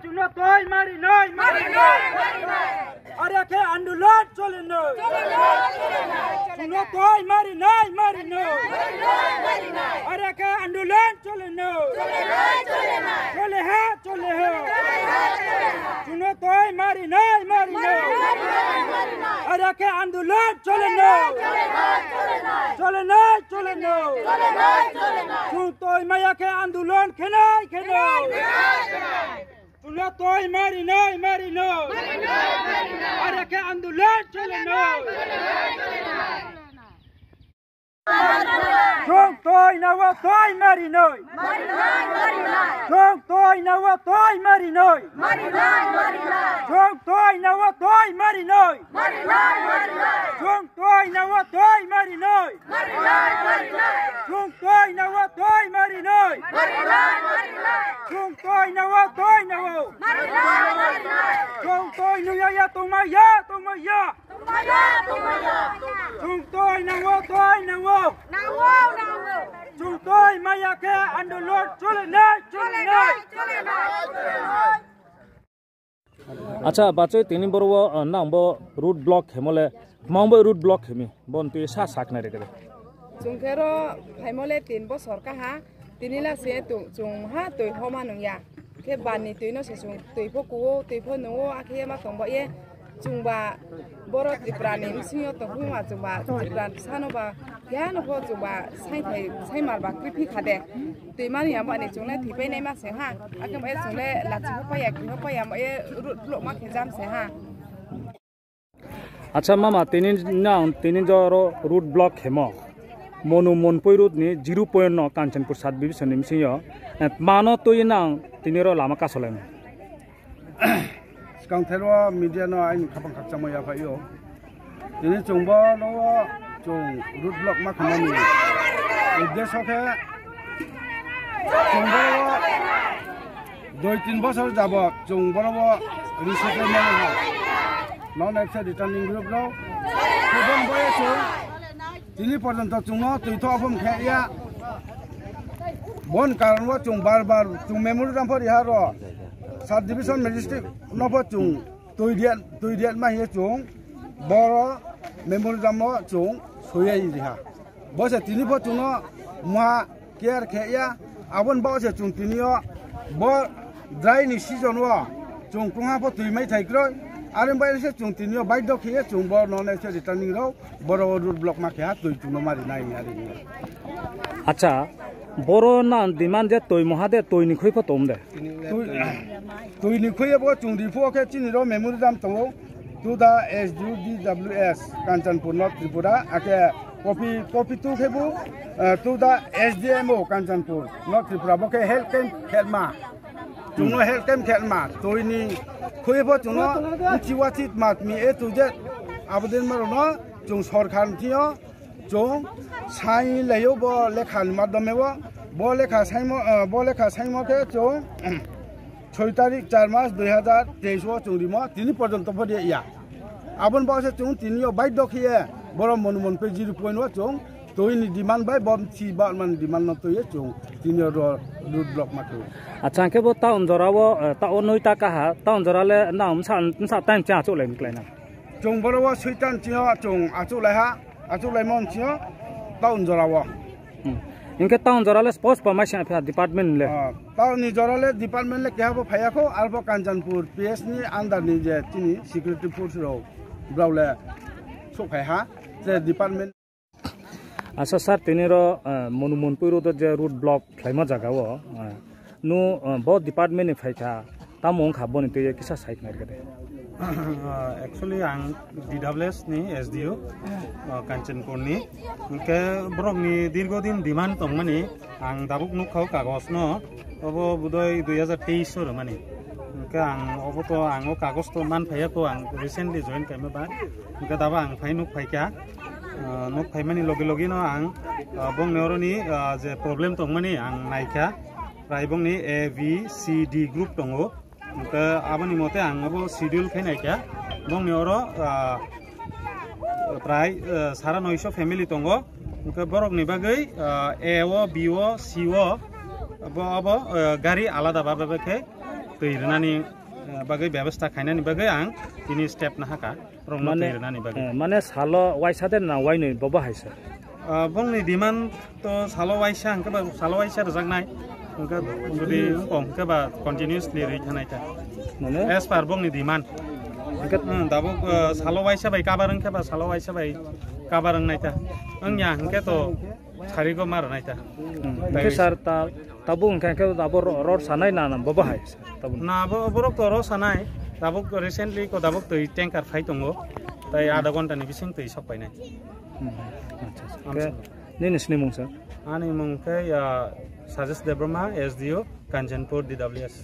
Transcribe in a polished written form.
चुनो तोय मारी नय अरे के आंदोलन चले न चुनो तोय मारी नय अरे के आंदोलन चले न चले है चुनो तोय मारी नय अरे के आंदोलन चले न चुनो तोय माया के आंदोलन खेनाय चुनो तोय मारी नय अरे के आंदोलन चले न Chung tôi nawa tôi mari noi Chung tôi nawa tôi mari noi Chung tôi nawa tôi mari noi Chung tôi nawa tôi mari noi Chung tôi nawa tôi mari noi Chung tôi nawa tôi nawa Chung tôi nuya ya tumaya Chúng tôi nawa tôi nawa Chúng tôi maya ke andolon chole nay अच्छा बाचे तीन बरवा नांबो root block हेमले मांबो root block हेमी बनते सा साकना रे करे जोंखेरो फाइमले 3 बছर काहा तिनिला से जों हा तोय हमा नंया के बानि तोयनो से जों तोयफो कुओ तोयफो नवो आखे मा तंबो ए जोंबा बर त्रिपुरानि मिसिङो तंफुमा जोंबा त्रिपुरा सानोबा यानो हो जोंबा साइमारबा क्रिफि खादे तोयमानि याबानि जोंले थिपैनाय मासे हा आकम ए जोंले लाचिखो पाया किहो पाया ए रुट ब्लॉक मा खेजाम से हा अच्छा मामा तीन जरो रूट ब्लॉक हेमो मनु मनपय रूट नि 0.9 कांचनपुर सात डिविजन नि मिसिङो मानो तोय नां तिनिरो Lama कासलाय Kangthero media no ain khapang khak chamaya phayo ini chungbo no chung root block ma khamani uddesho ke chungbo 2-3 বছর যাব chungbo no resettlement ha non access returning group no khobon boye chung tini porjonto chungno tuitho aphom khaya bon karon wa chung bar chung memory ram phori ha ro सात division magistrate नफो चुं तुइदियान मा हे चुं बरो memoriam चुं सोयै रिहा बसे तिनि फो चुं मा care खेया आबन बासे चुं तिनियो ब ड्राई नि सीजन वा चुं कुहा फो तुइमै थाइग्रो आरो बायसे चुं तिनियो बाइद खेया चुं ब नन एसे रिटर्निंग रो बरो रूट ब्लॉक मा खेया तुइ चुं मारि नाइ आरि अच्छा बरो ना डिमांड जे तोय महादे तोय निखै फतोम दे तुइ निखै बो चुं रिफो के चिनिरो मेमोरियम तो to the SDWS Kanchanpur north Tripura आके कॉपी टू खेबु to the SDMO Kanchanpur north Tripura बके हेल्थ कैंप खेलमा चुनो हेल्थ कैंप खेलमा तोय नि खैबो चुनो चिवाचित मात मी ए टू जे आबदेन मारो न चुं सरकार थियो चुं साइ लयो बो लेखा माध्यमेबो बो लेखा साइमो के चुं 6 तारिख 4 मास 2023 वो चुंरिमो तिनि पर्यंत फदे या आबन बासे चुं तिनियो बाइद दखिए बरो मनमन पे 0.1 चुं तोयनि डिमांड बाय बम थि बामान डिमांड न तोय चुं तिनियो रूट ब्लॉक माथो अच्छा के बो टाउन जरावो टाउन नयता काहा टाउन जराले नाम सा टाइम चा चले निकलायना चुं बरो सैतान चियो चुं आचुलाय मन चियो टाउन जरावो इनके टाउन जराले स्पोर्ट्स परमिशन अफेयर डिपार्टमेंट ले टाउन नि जराले डिपार्टमेंट ले केहाबो फायाखो आरो कांचनपुर पीएस नि अंडर नि जे तिनि सिक्युरिटी फोर्स रो ब्रावले सफायहा जे डिपार्टमेंट अच्छा सर तिनिरो मनुमन पुरो जे रूट ब्लॉक फ्लाइमा जगावो नु बो डिपार्टमेंट नि फायथा तामों खाबोनि ते किसा साइट नारगदे एक्चुअली आं DWS नि SDO कांचनपुर नि के ब्रक नि दीर्घदिन डिमांड तंगमानि आं दाबुक नुखाव कागज न अबो बुदय 2023 र मानि के आं अबो तो आं कागज तो मान फाया तो आं रिसेंटली जॉइन कैमे बा के दाबा आं फाइ नुख फाइका नुख फाइमानि लगे लगे न आं बंगनेरनि जे प्रॉब्लम तंगमानि आं नायखा रायबंनि ABCD ग्रुप दंगो के आबनि मते आं अबो शेड्यूल फैनायखा बंगनेरो प्राय 950 फैमिली दंगो के बरक नि बागै A O B O C ओ अब गाड़ी आलादा बाबा के tui rani bagai ব্যবস্থা খাইনানি bagai ang ini step na haka rong tui rani bagai মানে সালো ওয়াইসা দেন না ওয়াই নই বাবা হাইসা bongni demand to salo waisa angka ba salo waisa rajak nai angka jodi ong ke ba continuously ri thanai ta মানে as per bongni demand angka dabo salo waisa bai kabarang ke ba salo waisa bai kabarang nai ta angya angka to sari go mar nai ta ke sar ta tabu angka ke dabo rod sanai na na baba haisa tabu na bo borok to ro sanai dabo recently ko dabo tui tanker phai tongo tai ada gonta ni bising tui sok pai nai acha ni nisni mung sir ani mung ke ya Suggest Debrama SDO Kanchanpur DWS